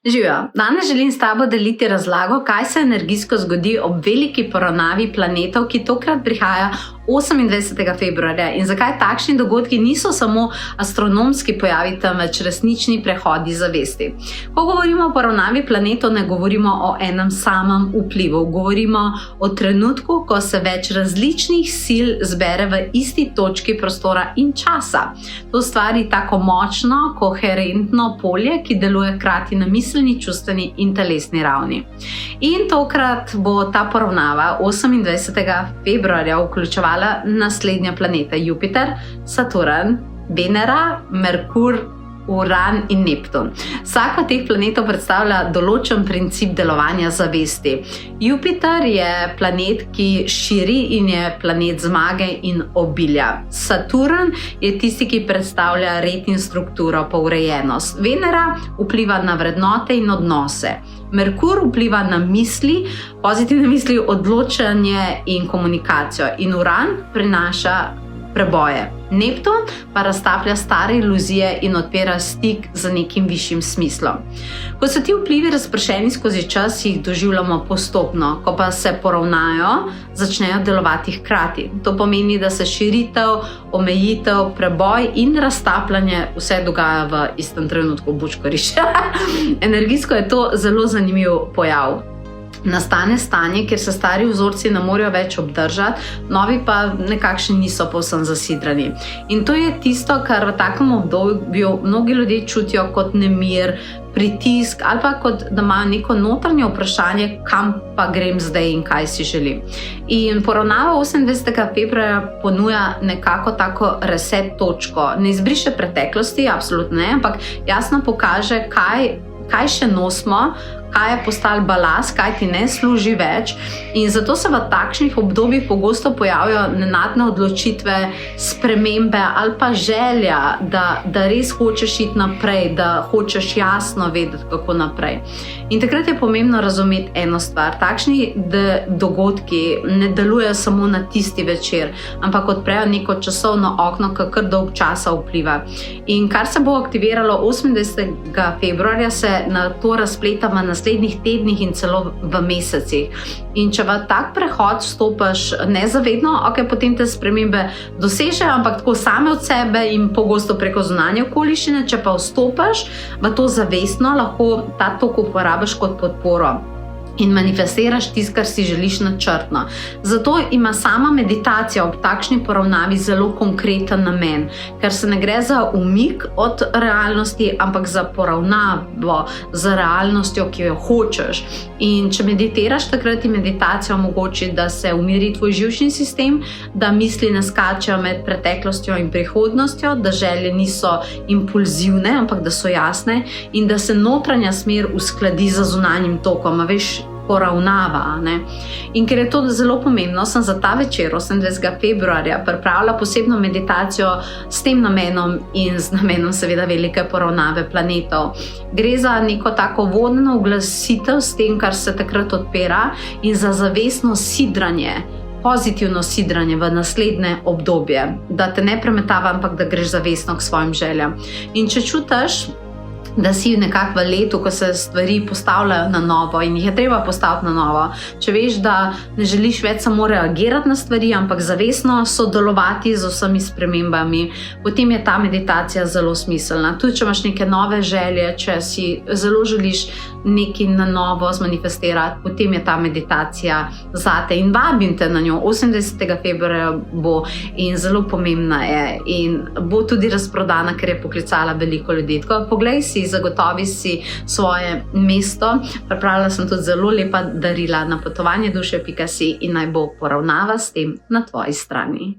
Živijo, danes želim s tabo deliti razlago, kaj se energijsko zgodi ob veliki poravnavi planetov, ki tokrat prihaja 28. februarja in zakaj takšni dogodki niso samo astronomski pojavi, temveč resnični prehodi zavesti. Ko govorimo o poravnavi planetov, ne govorimo o enem samem vplivu, govorimo o trenutku, ko se več različnih sil zbere v isti točki prostora in časa. To stvari tako močno, koherentno polje, ki deluje hkrati na miselni, čustveni in telesni ravni. In tokrat bo ta poravnava 28. februarja vključevala naslednja planeta: Jupiter, Saturn, Venera, Merkur, Uran in Neptun. Vsak od teh planetov predstavlja določen princip delovanja zavesti. Jupiter je planet, ki širi in je planet zmage in obilja. Saturn je tisti, ki predstavlja red in strukturo, pourejenost. Venera vpliva na vrednote in odnose. Merkur vpliva na misli, pozitivne misli, odločanje in komunikacijo. In Uran prinaša preboje. Neptun pa raztaplja stare iluzije in odpira stik z nekim višjim smislom. Ko so ti vplivi razpršeni skozi čas, jih doživljamo postopno, ko pa se poravnajo, začnejo delovati hkrati. To pomeni, da se širitev, omejitev, preboj in raztapljanje vse dogaja v istem trenutku. Bučkariš. Energijsko je to zelo zanimiv pojav. Nastane stanje, kjer se stari vzorci ne morejo več obdržati, novi pa nekakšni niso povsem zasidrani. In to je tisto, kar v takem obdobju mnogi ljudje čutijo kot nemir, pritisk ali pa kot da imajo neko notranje vprašanje, kam pa grem zdaj in kaj si želim. In poravnava 28. februarja ponuja nekako tako reset točko. Ne izbriše preteklosti, absolutno ne, ampak jasno pokaže, kaj še nosimo, kaj je postalo balast, kaj ti ne služi več. In zato se v takšnih obdobjih pogosto pojavijo nenadne odločitve, spremembe ali pa želja, da res hočeš iti naprej, da hočeš jasno vedeti, kako naprej. In takrat je pomembno razumeti eno stvar. Takšni dogodki ne delujejo samo na tisti večer, ampak odprejo neko časovno okno, ki kar dolg časa vpliva. In kar se bo aktiviralo 28. februarja, se na to razpleta v naslednjih tednih in celo v mesecih. In če v tak prehod vstopaš nezavedno, potem te spremembe dosežejo, ampak tako same od sebe in pogosto preko zunanje okoliščine. Če pa vstopaš v to zavestno, lahko ta tok uporabiš kot podporo in manifestiraš tisto, kar si želiš načrtno. Zato ima sama meditacija ob takšni poravnavi zelo konkreten namen, ker se ne gre za umik od realnosti, ampak za poravnavo z realnostjo, ki jo hočeš. In če meditiraš, takrat ti meditacija omogoči, da se umiri tvoj živčni sistem, da misli ne skačejo med preteklostjo in prihodnostjo, da želje niso impulzivne, ampak da so jasne in da se notranja smer uskladi z zunanjim tokom. Poravnava. In ker je to zelo pomembno, sem za ta večer 28. februarja pripravila posebno meditacijo s tem namenom in z namenom seveda velike poravnave planetov. Gre za neko tako vodno oglasitev s tem, kar se takrat odpira, in za zavestno sidranje, pozitivno sidranje v naslednje obdobje, da te ne premetava, ampak da greš zavestno k svojim željam. In če čutiš, da si nekako v letu, ko se stvari postavljajo na novo in jih je treba postaviti na novo. Če veš, da ne želiš več samo reagirati na stvari, ampak zavestno sodelovati z vsemi spremembami, potem je ta meditacija zelo smiselna. Tudi če imaš neke nove želje, če si zelo želiš nekaj na novo zmanifestirati, potem je ta meditacija zate in vabim te na njo. 28. februarja bo in zelo pomembna je in bo tudi razprodana, ker je poklicala veliko ljudi. Tako poglej si, zagotovi si svoje mesto. Pripravila sem tudi zelo lepa darila na potovanje duše.si in naj bo poravnava s tem na tvoji strani.